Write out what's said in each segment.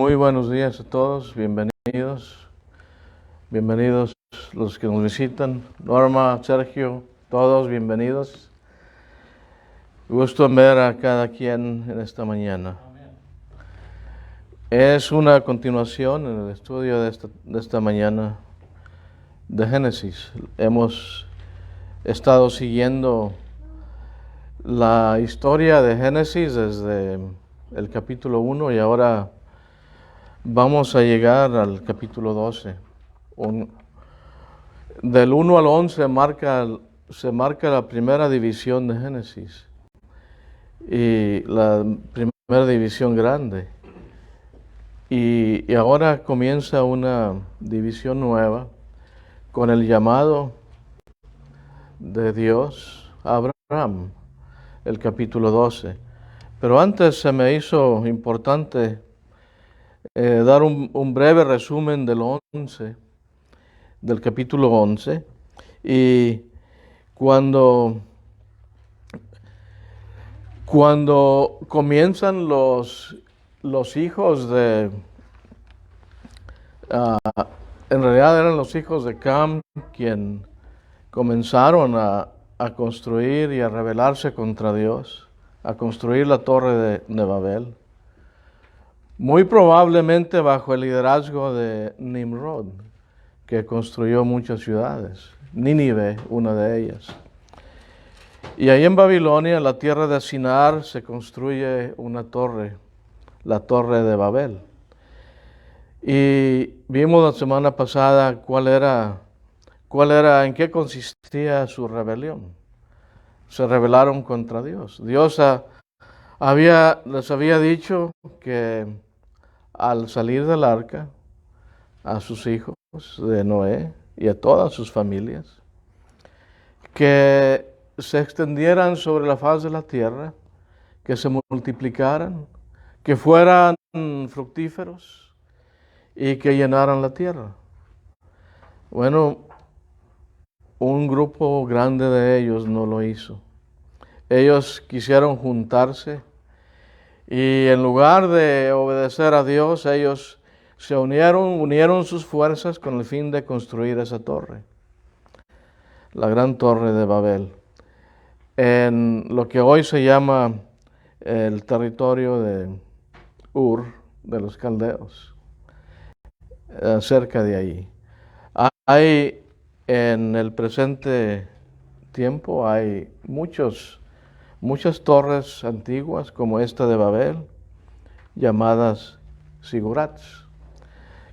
Muy buenos días a todos, bienvenidos los que nos visitan, Norma, Sergio, todos bienvenidos. Gusto en ver a cada quien en esta mañana. Es una continuación en el estudio de esta mañana de Génesis. Hemos estado siguiendo la historia de Génesis desde el capítulo 1 y ahora vamos a llegar al capítulo 12. Del 1 al 11 se marca la primera división de Génesis y la primera división grande. Y ahora comienza una división nueva con el llamado de Dios a Abraham, el capítulo 12. Pero antes se me hizo importante dar un breve resumen del capítulo 11. Y cuando comienzan los hijos de, en realidad eran los hijos de Cam quien comenzaron a construir y a rebelarse contra Dios, a construir la torre de Babel, muy probablemente bajo el liderazgo de Nimrod, que construyó muchas ciudades, Nínive, una de ellas. Y ahí en Babilonia, en la tierra de Sinar, se construye una torre, la torre de Babel. Y vimos la semana pasada en qué consistía su rebelión. Se rebelaron contra Dios. Dios les había dicho que al salir del arca, a sus hijos de Noé y a todas sus familias, que se extendieran sobre la faz de la tierra, que se multiplicaran, que fueran fructíferos y que llenaran la tierra. Bueno, un grupo grande de ellos no lo hizo. Ellos quisieron juntarse y en lugar de obedecer a Dios, ellos se unieron sus fuerzas con el fin de construir esa torre, la gran torre de Babel, en lo que hoy se llama el territorio de Ur, de los caldeos, cerca de ahí. Hay en el presente tiempo hay muchas torres antiguas como esta de Babel, llamadas zigurats.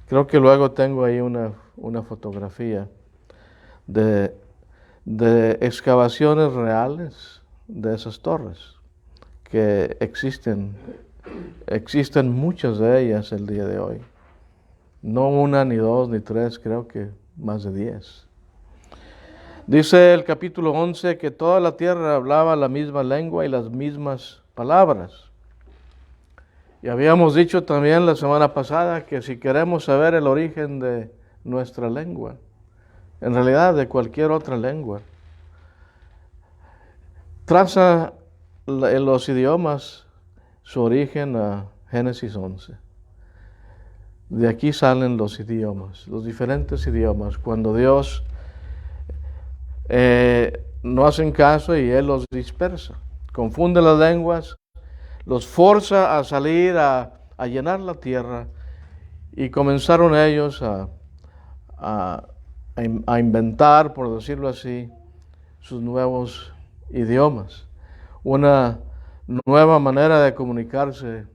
Creo que luego tengo ahí una fotografía de excavaciones reales de esas torres, que existen muchas de ellas el día de hoy. No una, ni dos, ni tres, creo que más de 10. Dice el capítulo 11 que toda la tierra hablaba la misma lengua y las mismas palabras. Y habíamos dicho también la semana pasada que si queremos saber el origen de nuestra lengua, en realidad de cualquier otra lengua, traza en los idiomas su origen a Génesis 11. De aquí salen los idiomas, los diferentes idiomas. Cuando Dios no hacen caso y Él los dispersa, confunde las lenguas, los forza a salir a llenar la tierra y comenzaron ellos a inventar, por decirlo así, sus nuevos idiomas, una nueva manera de comunicarse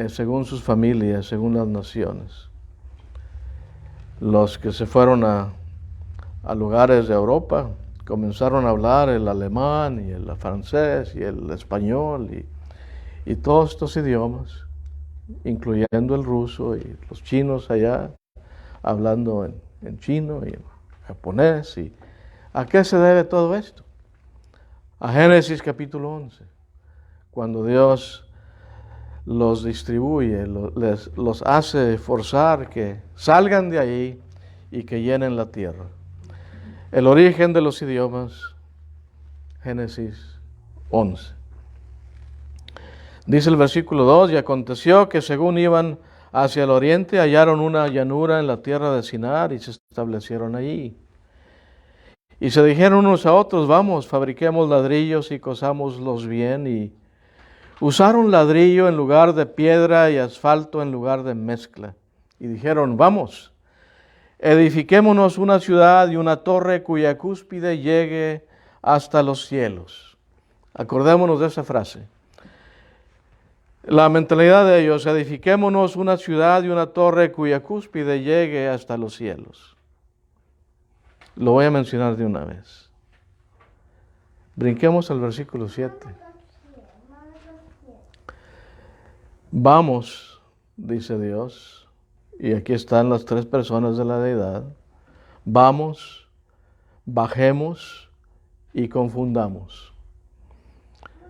según sus familias, según las naciones. Los que se fueron a lugares de Europa comenzaron a hablar el alemán y el francés y el español y todos estos idiomas, incluyendo el ruso y los chinos allá, hablando en chino y en japonés. ¿Y a qué se debe todo esto? A Génesis capítulo 11, cuando Dios los distribuye, los hace forzar que salgan de ahí y que llenen la tierra. El origen de los idiomas, Génesis 11. Dice el versículo 2, y aconteció que según iban hacia el oriente, hallaron una llanura en la tierra de Sinar y se establecieron allí. Y se dijeron unos a otros, vamos, fabriquemos ladrillos y cosámoslos bien. Y usaron ladrillo en lugar de piedra y asfalto en lugar de mezcla. Y dijeron, vamos, edifiquémonos una ciudad y una torre cuya cúspide llegue hasta los cielos. Acordémonos de esa frase. La mentalidad de ellos, edifiquémonos una ciudad y una torre cuya cúspide llegue hasta los cielos. Lo voy a mencionar de una vez. Brinquemos al versículo 7. Vamos, dice Dios, y aquí están las tres personas de la deidad. Vamos, bajemos y confundamos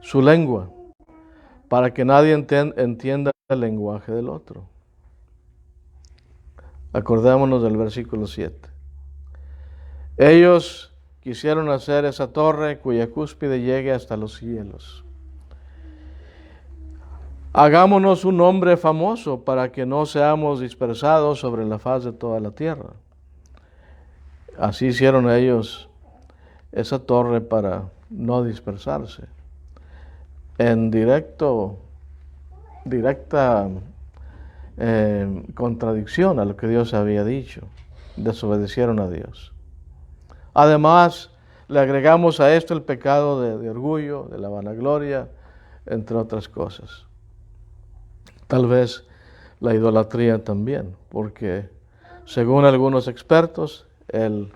su lengua, para que nadie entienda el lenguaje del otro. Acordémonos del versículo 7. Ellos quisieron hacer esa torre cuya cúspide llegue hasta los cielos. Hagámonos un nombre famoso para que no seamos dispersados sobre la faz de toda la tierra. Así hicieron ellos esa torre para no dispersarse. En directa contradicción a lo que Dios había dicho. Desobedecieron a Dios. Además, le agregamos a esto el pecado de orgullo, de la vanagloria, entre otras cosas. Tal vez la idolatría también, porque según algunos expertos, el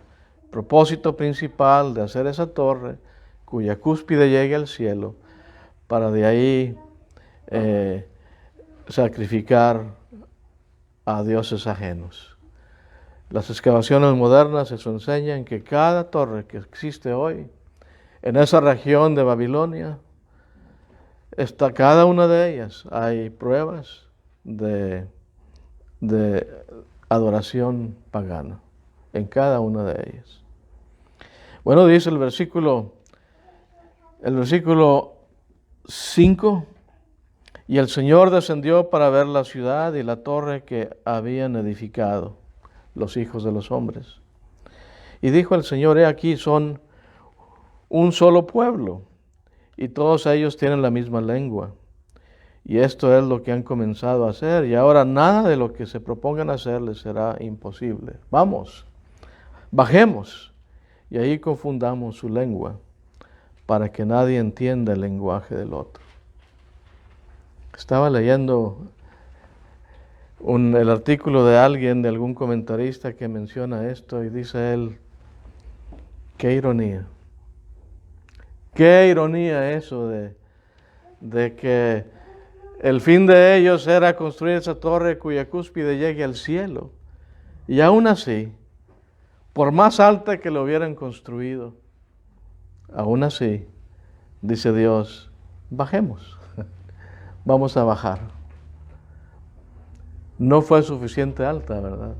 propósito principal de hacer esa torre, cuya cúspide llegue al cielo, para de ahí sacrificar a dioses ajenos. Las excavaciones modernas eso enseñan que cada torre que existe hoy en esa región de Babilonia, está cada una de ellas, hay pruebas de adoración pagana en cada una de ellas. Bueno, dice el versículo 5, y el Señor descendió para ver la ciudad y la torre que habían edificado los hijos de los hombres. Y dijo el Señor, he aquí son un solo pueblo, y todos ellos tienen la misma lengua. Y esto es lo que han comenzado a hacer, y ahora nada de lo que se propongan hacer les será imposible. Vamos, bajemos, y ahí confundamos su lengua, para que nadie entienda el lenguaje del otro. Estaba leyendo el artículo de alguien, de algún comentarista que menciona esto, y dice él, qué ironía. Qué ironía eso de que el fin de ellos era construir esa torre cuya cúspide llegue al cielo. Y aún así, por más alta que lo hubieran construido, aún así, dice Dios, bajemos, vamos a bajar. No fue suficiente alta, ¿verdad?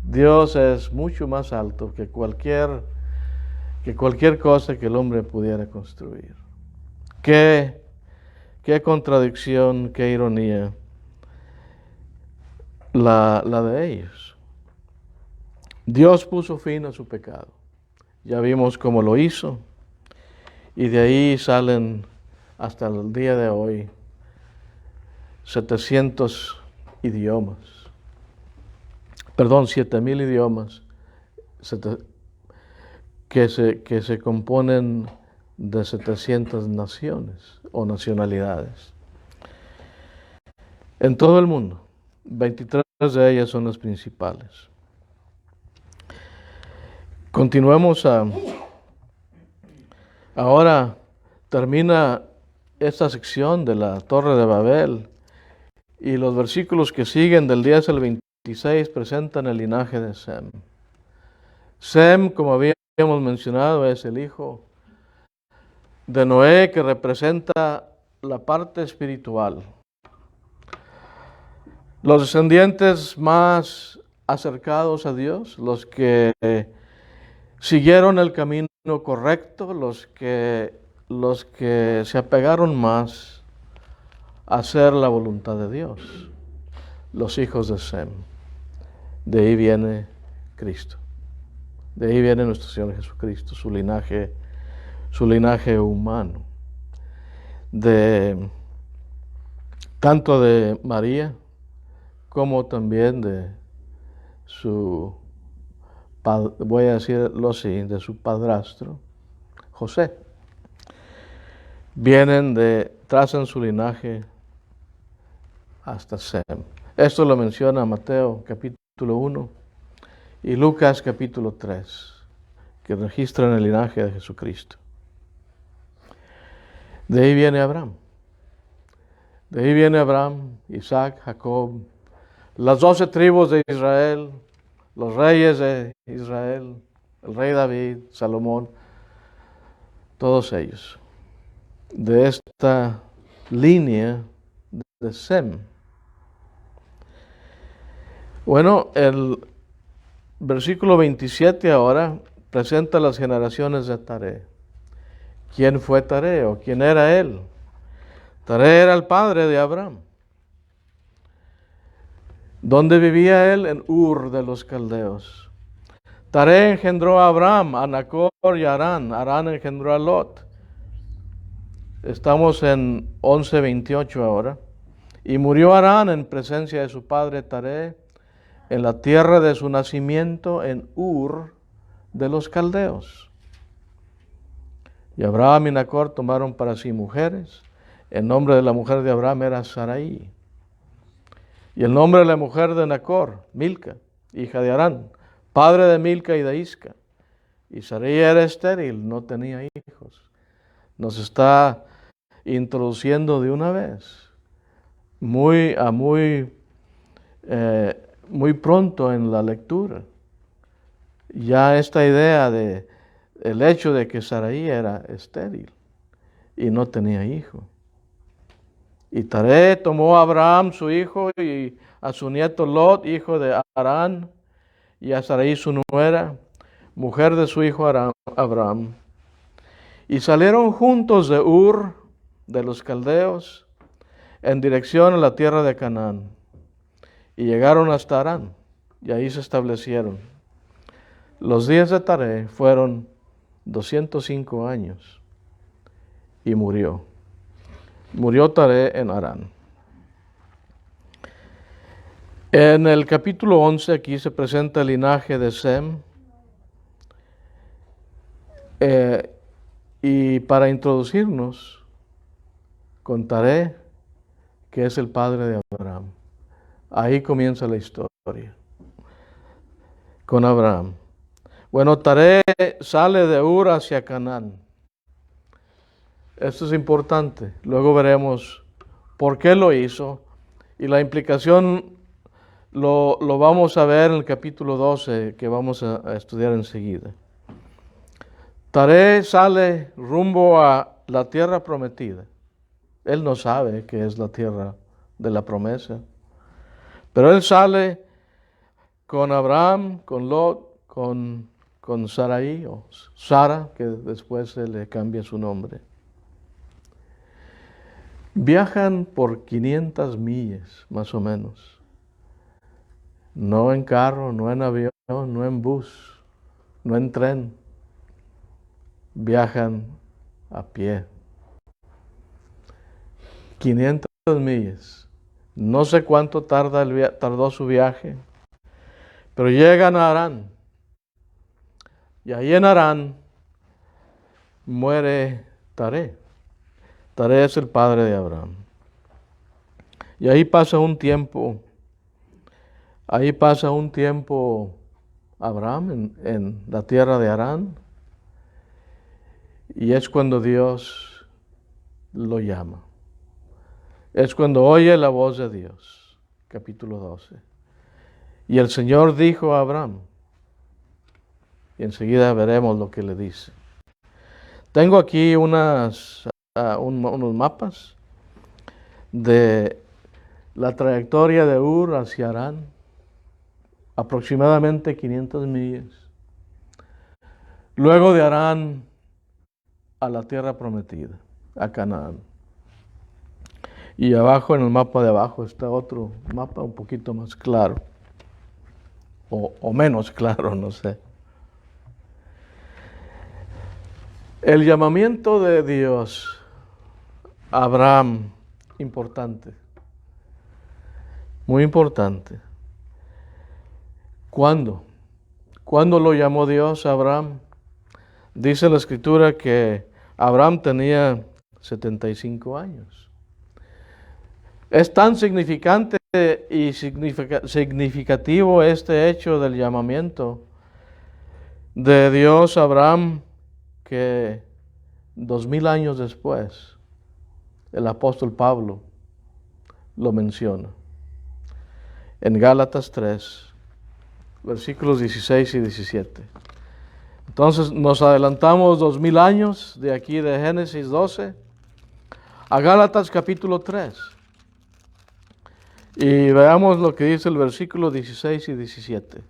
Dios es mucho más alto que cualquier cosa que el hombre pudiera construir. Qué contradicción, qué ironía la de ellos. Dios puso fin a su pecado. Ya vimos cómo lo hizo. Y de ahí salen hasta el día de hoy 700 idiomas. Perdón, 7,000 idiomas que se componen de 700 naciones o nacionalidades. En todo el mundo, 23 de ellas son las principales. Continuemos ahora termina esta sección de la Torre de Babel y los versículos que siguen del 10 al 26 presentan el linaje de Sem. Sem, como habíamos mencionado, es el hijo de Noé, que representa la parte espiritual. Los descendientes más acercados a Dios, los que siguieron el camino correcto, los que se apegaron más hacer la voluntad de Dios, los hijos de Sem. De ahí viene Cristo. De ahí viene nuestro Señor Jesucristo, su linaje humano. Tanto de María como también de su, voy a decirlo así, de su padrastro, José. Trazan su linaje hasta Sem. Esto lo menciona Mateo capítulo 1 y Lucas capítulo 3, que registran el linaje de Jesucristo. De ahí viene Abraham. De ahí viene Abraham, Isaac, Jacob, las 12 tribus de Israel, los reyes de Israel, el rey David, Salomón, todos ellos. De esta línea de Sem. Bueno, el versículo 27 ahora presenta las generaciones de Taré. ¿Quién fue Taré o quién era él? Taré era el padre de Abraham. ¿Dónde vivía él? En Ur de los Caldeos. Taré engendró a Abraham, a Nacor y a Harán. Harán engendró a Lot. Estamos en 11:28 ahora. Y murió Harán en presencia de su padre Taré, en la tierra de su nacimiento, en Ur de los Caldeos. Y Abraham y Nacor tomaron para sí mujeres. El nombre de la mujer de Abraham era Sarai. Y el nombre de la mujer de Nacor, Milca, hija de Harán, padre de Milca y de Isca. Y Sarai era estéril, no tenía hijos. Nos está introduciendo de una vez, muy pronto en la lectura, ya esta idea de el hecho de que Sarai era estéril y no tenía hijo. Y Taré tomó a Abraham su hijo y a su nieto Lot, hijo de Harán, y a Sarai su nuera, mujer de su hijo Abraham. Y salieron juntos de Ur de los Caldeos en dirección a la tierra de Canaán. Y llegaron hasta Harán, y ahí se establecieron. Los días de Taré fueron 205 años, y murió. Murió Taré en Harán. En el capítulo 11 aquí se presenta el linaje de Sem. Y para introducirnos, contaré que es el padre de Abraham. Ahí comienza la historia, con Abraham. Bueno, Taré sale de Ur hacia Canaán. Esto es importante. Luego veremos por qué lo hizo. Y la implicación lo vamos a ver en el capítulo 12, que vamos a estudiar enseguida. Taré sale rumbo a la tierra prometida. Él no sabe qué es la tierra de la promesa. Pero él sale con Abraham, con Lot, con Sarai, o Sara, que después se le cambia su nombre. Viajan por 500 millas, más o menos. No en carro, no en avión, no en bus, no en tren. Viajan a pie. 500 millas. No sé cuánto tardó su viaje, pero llegan a Harán. Y ahí en Harán muere Taré. Taré es el padre de Abraham. Y ahí pasa un tiempo Abraham en la tierra de Harán. Y es cuando Dios lo llama. Es cuando oye la voz de Dios. Capítulo 12. Y el Señor dijo a Abraham. Y enseguida veremos lo que le dice. Tengo aquí unos mapas de la trayectoria de Ur hacia Harán. Aproximadamente 500 millas. Luego de Harán a la tierra prometida, a Canaán. Y abajo, en el mapa de abajo, está otro mapa un poquito más claro. O menos claro, no sé. El llamamiento de Dios a Abraham, importante, muy importante. ¿Cuándo? ¿Cuándo lo llamó Dios a Abraham? Dice la Escritura que Abraham tenía 75 años. Es tan significante y significativo este hecho del llamamiento de Dios a Abraham que 2000 años después el apóstol Pablo lo menciona en Gálatas 3, versículos 16 y 17. Entonces nos adelantamos 2000 años de aquí de Génesis 12 a Gálatas capítulo 3. Y veamos lo que dice el versículo 16 y 17.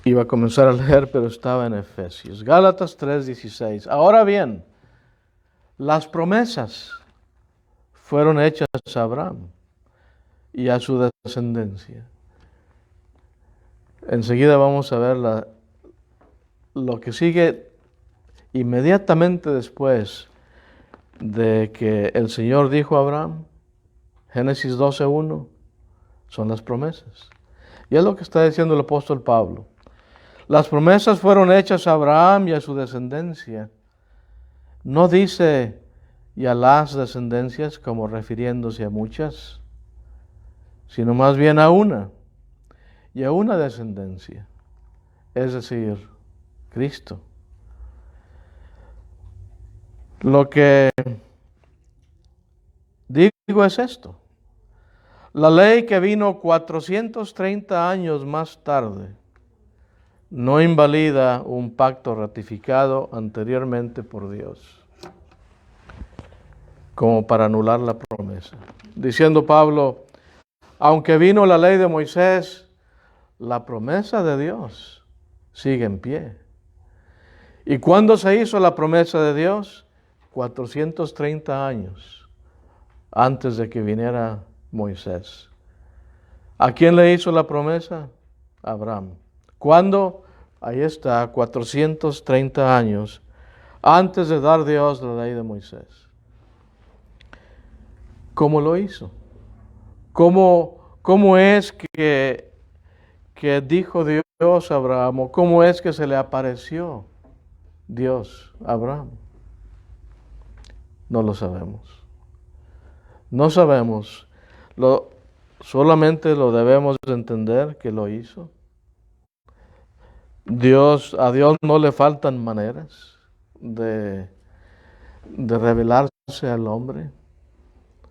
Iba a comenzar a leer, pero estaba en Efesios. Gálatas 3:16. Ahora bien, las promesas fueron hechas a Abraham y a su descendencia. Enseguida vamos a ver lo que sigue inmediatamente después de que el Señor dijo a Abraham. Génesis 12:1 son las promesas. Y es lo que está diciendo el apóstol Pablo. Las promesas fueron hechas a Abraham y a su descendencia. No dice y a las descendencias como refiriéndose a muchas, sino más bien a una y a una descendencia, es decir, Cristo. Lo que digo es esto. La ley que vino 430 años más tarde no invalida un pacto ratificado anteriormente por Dios, como para anular la promesa. Diciendo Pablo, aunque vino la ley de Moisés, la promesa de Dios sigue en pie. ¿Y cuándo se hizo la promesa de Dios? 430 años antes de que viniera Moisés. ¿A quién le hizo la promesa? A Abraham. ¿Cuándo? Ahí está, 430 años antes de dar Dios la ley de Moisés. ¿Cómo lo hizo? ¿Cómo es que dijo Dios a Abraham? ¿O cómo es que se le apareció Dios a Abraham? No lo sabemos. No sabemos. Solamente lo debemos de entender que lo hizo. A Dios no le faltan maneras de revelarse al hombre.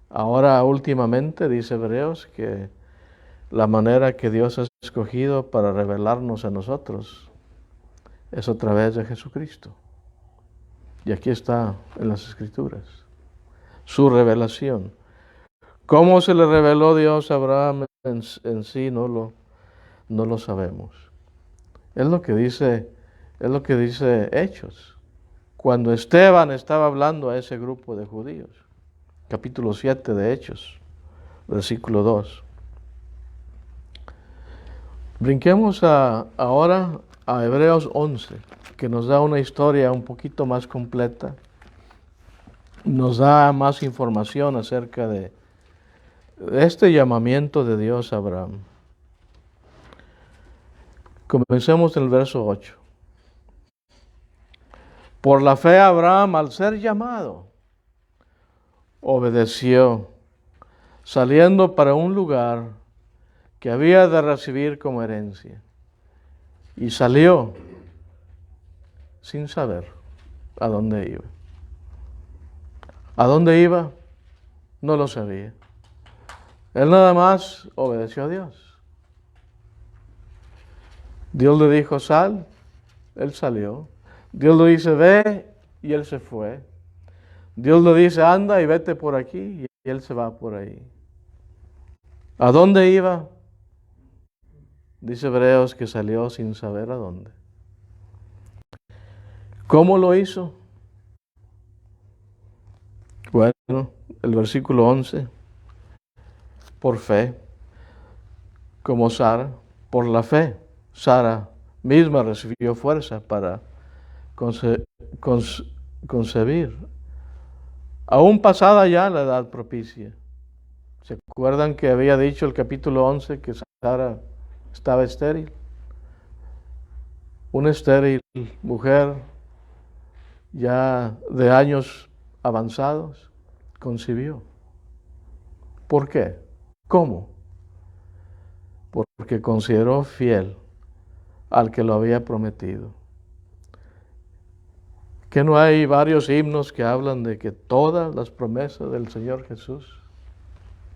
Ahora últimamente dice Hebreos que la manera que Dios ha escogido para revelarnos a nosotros es a través de Jesucristo. Y aquí está en las Escrituras su revelación. ¿Cómo se le reveló Dios a Abraham en sí? No lo sabemos. Es lo que dice Hechos. Cuando Esteban estaba hablando a ese grupo de judíos. Capítulo 7 de Hechos, versículo 2. Brinquemos ahora a Hebreos 11, que nos da una historia un poquito más completa. Nos da más información acerca de este llamamiento de Dios a Abraham. Comencemos en el verso 8. Por la fe Abraham, al ser llamado, obedeció, saliendo para un lugar que había de recibir como herencia. Y salió sin saber a dónde iba. ¿A dónde iba? No lo sabía. Él nada más obedeció a Dios. Dios le dijo, sal, él salió. Dios le dice, ve, y él se fue. Dios le dice, anda y vete por aquí, y él se va por ahí. ¿A dónde iba? Dice Hebreos que salió sin saber a dónde. ¿Cómo lo hizo? Bueno, el versículo 11, por fe, como Sara, por la fe. Sara misma recibió fuerza para conce- conce- concebir, aún pasada ya la edad propicia. ¿Se acuerdan que había dicho el capítulo 11 que Sara estaba estéril? Una estéril mujer ya de años avanzados concibió. ¿Por qué? ¿Cómo? Porque consideró fiel al que lo había prometido. Que no hay varios himnos que hablan de que todas las promesas del Señor Jesús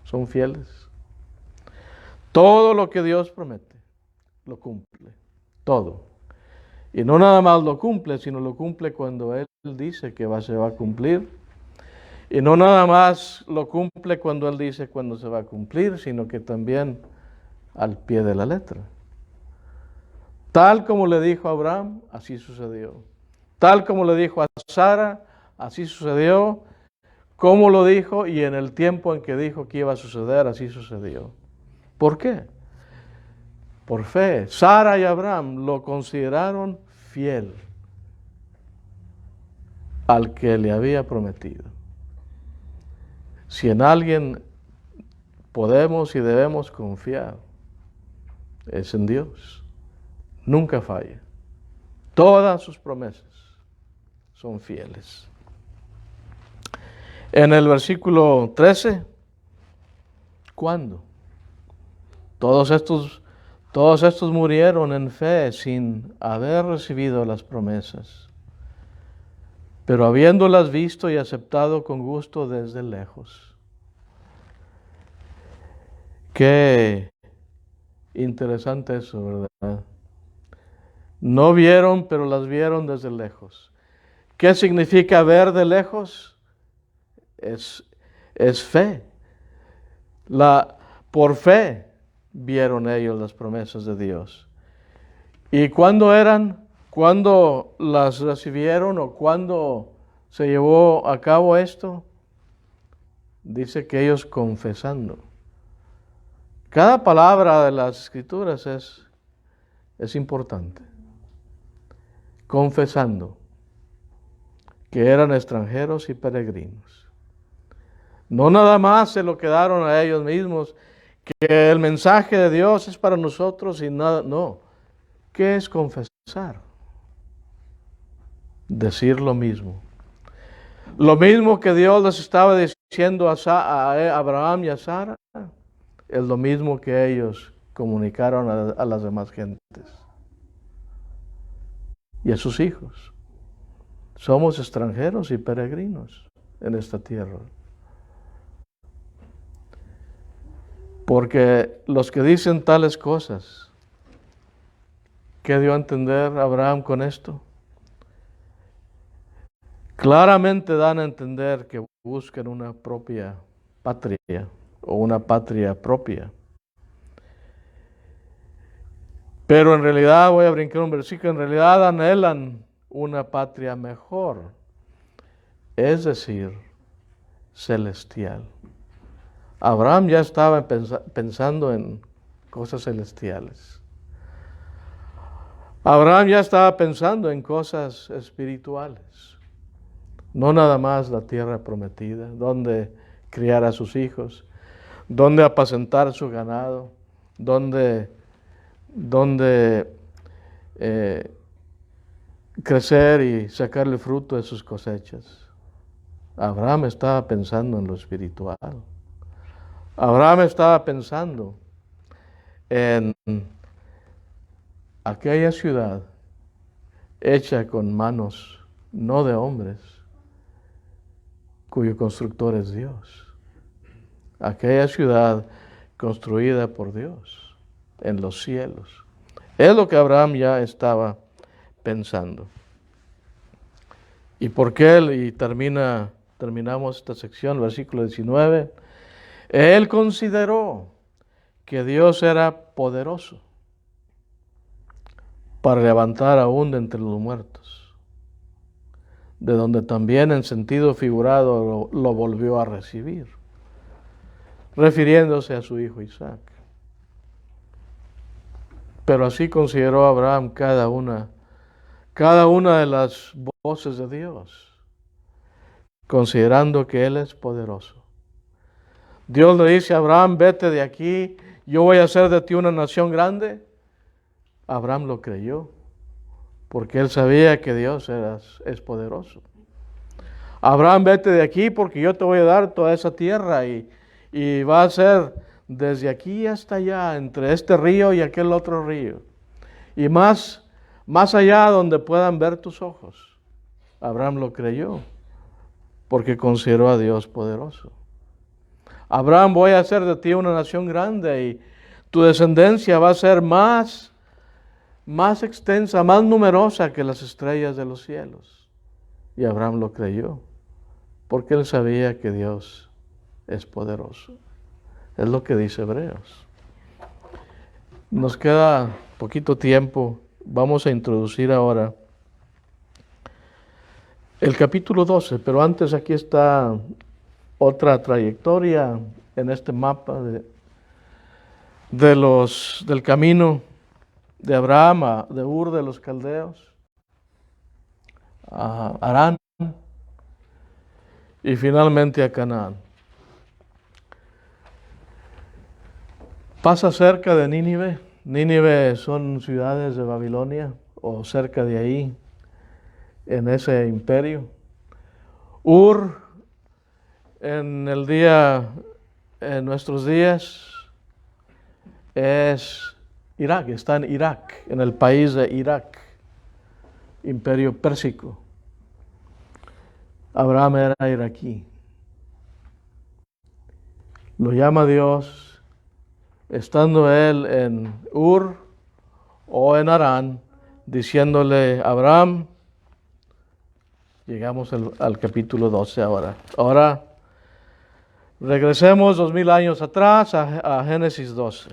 son fieles. Todo lo que Dios promete, lo cumple. Todo. Y no nada más lo cumple, sino lo cumple cuando Él dice que se va a cumplir. Y no nada más lo cumple cuando Él dice cuándo se va a cumplir, sino que también al pie de la letra. Tal como le dijo a Abraham, así sucedió. Tal como le dijo a Sara, así sucedió. Como lo dijo y en el tiempo en que dijo que iba a suceder, así sucedió. ¿Por qué? Por fe. Sara y Abraham lo consideraron fiel al que le había prometido. Si en alguien podemos y debemos confiar, es en Dios. Nunca falla. Todas sus promesas son fieles. En el versículo 13, ¿cuándo? Todos estos murieron en fe sin haber recibido las promesas, pero habiéndolas visto y aceptado con gusto desde lejos. Qué interesante eso, ¿verdad? No vieron, pero las vieron desde lejos. ¿Qué significa ver de lejos? Es fe. Por fe vieron ellos las promesas de Dios. ¿Y cuándo eran? ¿Cuándo las recibieron o cuándo se llevó a cabo esto? Dice que ellos confesando. Cada palabra de las Escrituras es importante. Confesando que eran extranjeros y peregrinos. No nada más se lo quedaron a ellos mismos, que el mensaje de Dios es para nosotros y nada, no. ¿Qué es confesar? Decir lo mismo. Lo mismo que Dios les estaba diciendo a Abraham y a Sara, es lo mismo que ellos comunicaron a las demás gentes y a sus hijos. Somos extranjeros y peregrinos en esta tierra. Porque los que dicen tales cosas, ¿qué dio a entender Abraham con esto? Claramente dan a entender que buscan una propia patria o una patria propia. Pero en realidad, voy a brincar un versículo, en realidad anhelan una patria mejor, es decir, celestial. Abraham ya estaba pensando en cosas celestiales. Abraham ya estaba pensando en cosas espirituales. No nada más la tierra prometida, donde criar a sus hijos, donde apacentar su ganado, donde crecer y sacarle fruto de sus cosechas. Abraham estaba pensando en lo espiritual. Abraham estaba pensando en aquella ciudad hecha con manos no de hombres, cuyo constructor es Dios. Aquella ciudad construida por Dios en los cielos. Es lo que Abraham ya estaba pensando. ¿Y por qué? Y terminamos esta sección, versículo 19. Él consideró que Dios era poderoso para levantar aún de entre los muertos. de donde también en sentido figurado lo volvió a recibir, refiriéndose a su hijo Isaac. Pero así consideró Abraham cada una de las voces de Dios, considerando que Él es poderoso. Dios le dice a Abraham, vete de aquí, yo voy a hacer de ti una nación grande. Abraham lo creyó, porque él sabía que Dios es poderoso. Abraham, vete de aquí porque yo te voy a dar toda esa tierra y va a ser desde aquí hasta allá, entre este río y aquel otro río. Y más allá donde puedan ver tus ojos. Abraham lo creyó porque consideró a Dios poderoso. Abraham, voy a hacer de ti una nación grande y tu descendencia va a ser más extensa, más numerosa que las estrellas de los cielos. Y Abraham lo creyó, porque él sabía que Dios es poderoso. Es lo que dice Hebreos. Nos queda poquito tiempo. Vamos a introducir ahora el capítulo 12, pero antes aquí está otra trayectoria en este mapa del camino de Abraham, de Ur de los Caldeos, a Harán y finalmente a Canaán. Pasa cerca de Nínive. Nínive son ciudades de Babilonia o cerca de ahí, en ese imperio. Ur, en nuestros días, es Irak, está en Irak, en el país de Irak, imperio pérsico. Abraham era iraquí. Lo llama Dios, estando él en Ur o en Harán, diciéndole, Abraham, llegamos al capítulo 12 ahora. Ahora, regresemos 2000 años atrás a Génesis 12.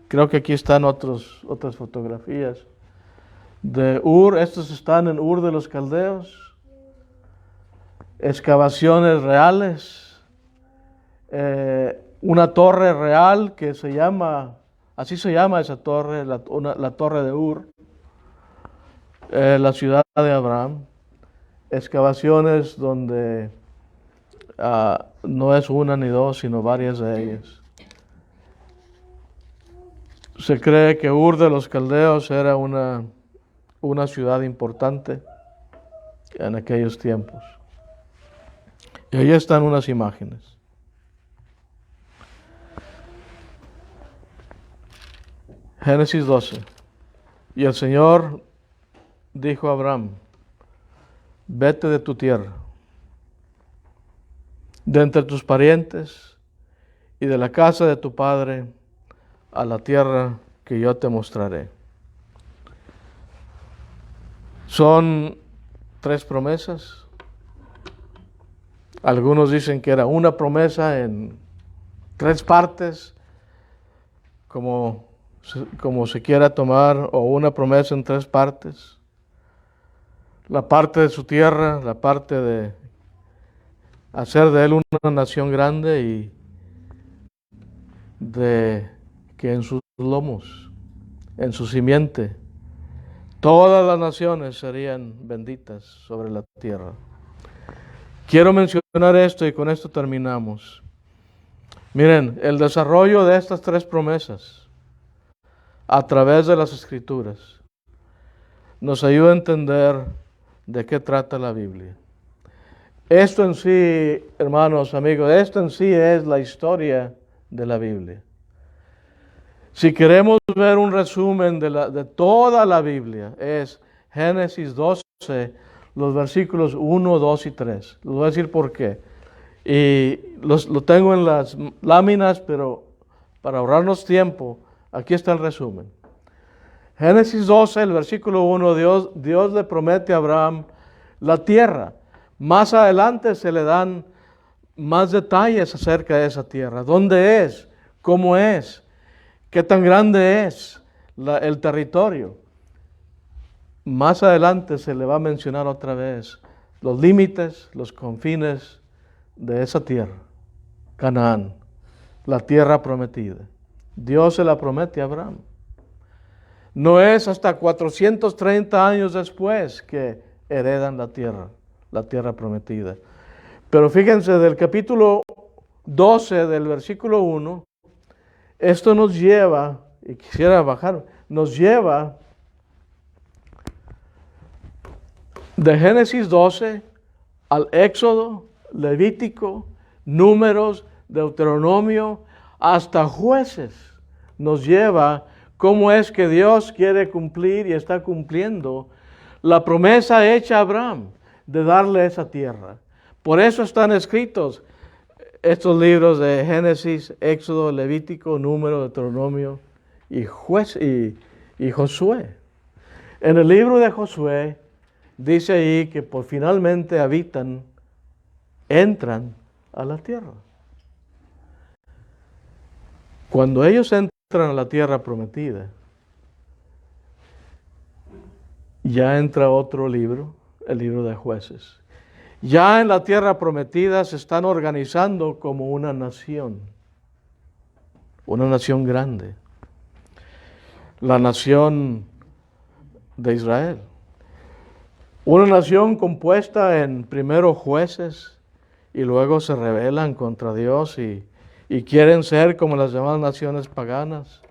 Creo que aquí están otras fotografías de Ur. Estos están en Ur de los Caldeos. Excavaciones reales. Una torre real que así se llama esa torre, la torre de Ur. La ciudad de Abraham. Excavaciones donde no es una ni dos, sino varias de ellas. Se cree que Ur de los Caldeos era una ciudad importante en aquellos tiempos. Y ahí están unas imágenes. Génesis 12. Y el Señor dijo a Abraham, vete de tu tierra, de entre tus parientes y de la casa de tu padre, a la tierra que yo te mostraré. Son 3 promesas. Algunos dicen que era una promesa en 3 partes, como se quiera tomar, o una promesa en 3 partes. La parte de su tierra, la parte de hacer de él una nación grande y de que en sus lomos, en su simiente, todas las naciones serían benditas sobre la tierra. Quiero mencionar esto y con esto terminamos. Miren, el desarrollo de estas 3 promesas a través de las Escrituras nos ayuda a entender de qué trata la Biblia. Esto en sí, hermanos, amigos, esto en sí es la historia de la Biblia. Si queremos ver un resumen de toda la Biblia, es Génesis 12, los versículos 1, 2 y 3. Les voy a decir por qué. Y lo tengo en las láminas, pero para ahorrarnos tiempo, aquí está el resumen. Génesis 12, el versículo 1, Dios le promete a Abraham la tierra. Más adelante se le dan más detalles acerca de esa tierra. ¿Dónde es? ¿Cómo es? ¿Qué tan grande es el territorio? más adelante se le va a mencionar otra vez los límites, los confines de esa tierra, Canaán, la tierra prometida. Dios se la promete a Abraham. No es hasta 430 años después que heredan la tierra prometida. Pero fíjense, del capítulo 12 del versículo 1, esto nos lleva, y quisiera bajar, nos lleva de Génesis 12 al Éxodo, Levítico, Números, Deuteronomio, hasta Jueces. Nos lleva cómo es que Dios quiere cumplir y está cumpliendo la promesa hecha a Abraham de darle esa tierra. Por eso están escritos estos libros de Génesis, Éxodo, Levítico, Número, Deuteronomio y Josué. En el libro de Josué dice ahí que finalmente entran a la tierra. Cuando ellos entran a la tierra prometida, ya entra otro libro, el libro de Jueces. Ya en la tierra prometida se están organizando como una nación grande, la nación de Israel. Una nación compuesta en primero jueces y luego se rebelan contra Dios y quieren ser como las demás naciones paganas,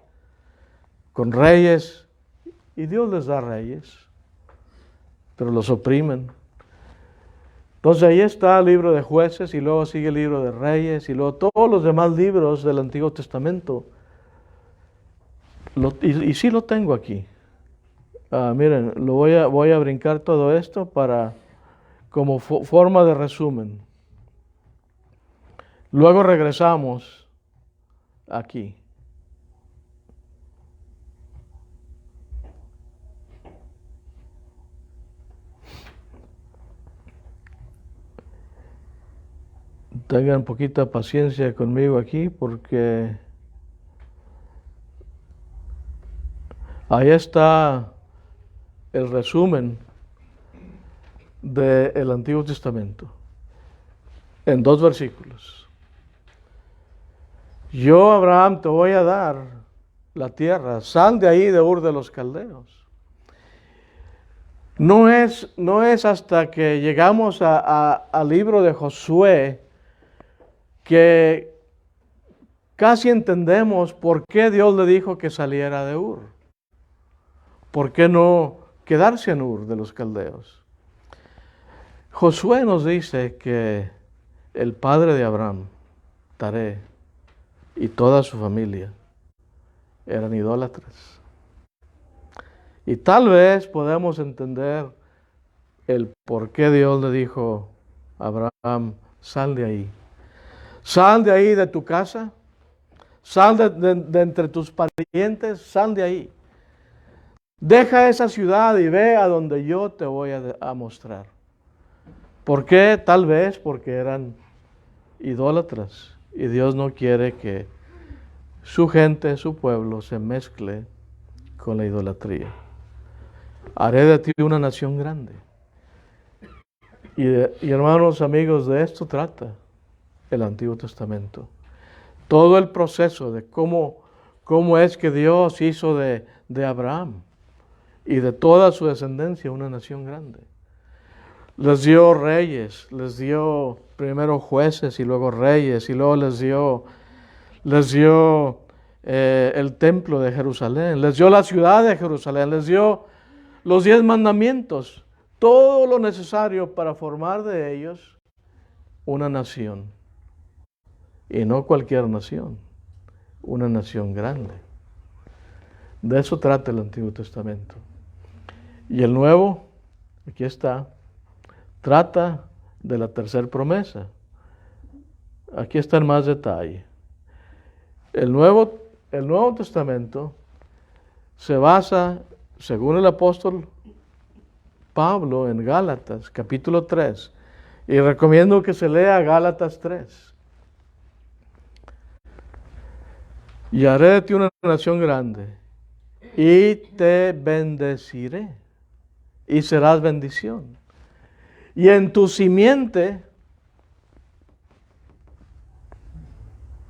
con reyes, y Dios les da reyes, pero los oprimen. Entonces ahí está el libro de Jueces y luego sigue el libro de Reyes y luego todos los demás libros del Antiguo Testamento. Y sí lo tengo aquí. Miren, voy a brincar todo esto como forma de resumen. Luego regresamos aquí. Tengan poquita paciencia conmigo aquí porque ahí está el resumen del Antiguo Testamento en 2 versículos. Yo, Abraham, te voy a dar la tierra, sal de ahí de Ur de los Caldeos. No es hasta que llegamos al libro de Josué que casi entendemos por qué Dios le dijo que saliera de Ur. ¿Por qué no quedarse en Ur de los Caldeos? Josué nos dice que el padre de Abraham, Taré, y toda su familia eran idólatras. Y tal vez podemos entender el por qué Dios le dijo a Abraham, sal de ahí. Sal de ahí de tu casa, sal de entre tus parientes, sal de ahí. Deja esa ciudad y ve a donde yo te voy a mostrar. ¿Por qué? Tal vez porque eran idólatras y Dios no quiere que su gente, su pueblo se mezcle con la idolatría. Haré de ti una nación grande. Y hermanos, amigos, de esto trata el Antiguo Testamento. Todo el proceso de cómo es que Dios hizo de Abraham y de toda su descendencia una nación grande. Les dio reyes, les dio primero jueces y luego reyes, y luego les dio el templo de Jerusalén, les dio la ciudad de Jerusalén, les dio los 10 mandamientos, todo lo necesario para formar de ellos una nación. Y no cualquier nación, una nación grande. De eso trata el Antiguo Testamento. Y el Nuevo, aquí está, trata de la tercera promesa. Aquí está en más detalle. El Nuevo Testamento se basa, según el apóstol Pablo, en Gálatas, capítulo 3. Y recomiendo que se lea Gálatas 3. Y haré de ti una nación grande, y te bendeciré, y serás bendición. Y en tu simiente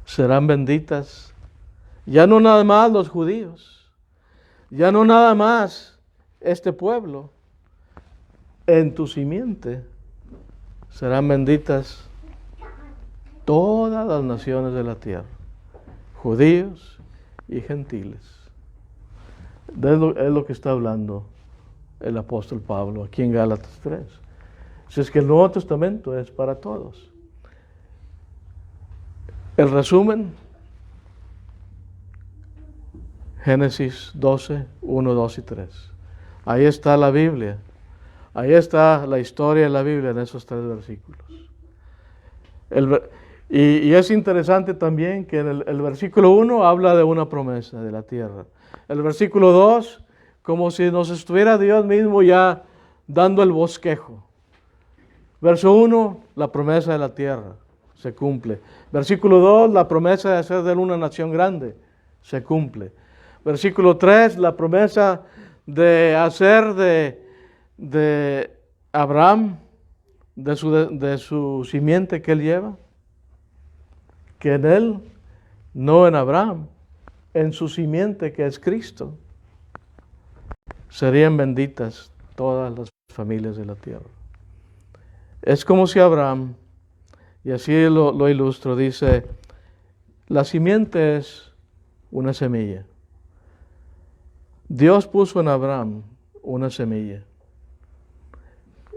serán benditas, ya no nada más los judíos, ya no nada más este pueblo, en tu simiente serán benditas todas las naciones de la tierra, judíos y gentiles. Es lo que está hablando el apóstol Pablo aquí en Gálatas 3. Si es que el Nuevo Testamento es para todos. El resumen, Génesis 12, 1, 2 y 3. Ahí está la Biblia. Ahí está la historia de la Biblia en esos 3 versículos. Y es interesante también que en el versículo 1 habla de una promesa de la tierra. El versículo 2, como si nos estuviera Dios mismo ya dando el bosquejo. Verso 1, la promesa de la tierra se cumple. Versículo 2, la promesa de hacer de él una nación grande se cumple. Versículo 3, la promesa de hacer de Abraham, de su simiente que él lleva, que en él, no en Abraham, en su simiente que es Cristo, serían benditas todas las familias de la tierra. Es como si Abraham, y así lo ilustro, dice, la simiente es una semilla. Dios puso en Abraham una semilla.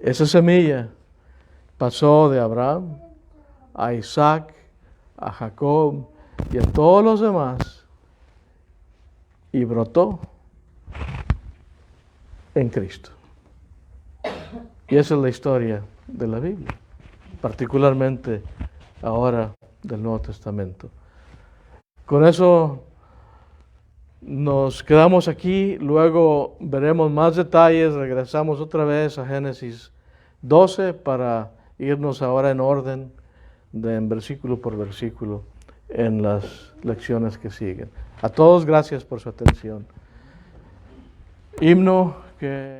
Esa semilla pasó de Abraham a Isaac, a Jacob y a todos los demás y brotó en Cristo. Y esa es la historia de la Biblia, particularmente ahora del Nuevo Testamento. Con eso nos quedamos aquí, luego veremos más detalles, regresamos otra vez a Génesis 12 para irnos ahora en orden, en versículo por versículo, en las lecciones que siguen. A todos gracias por su atención. Himno que...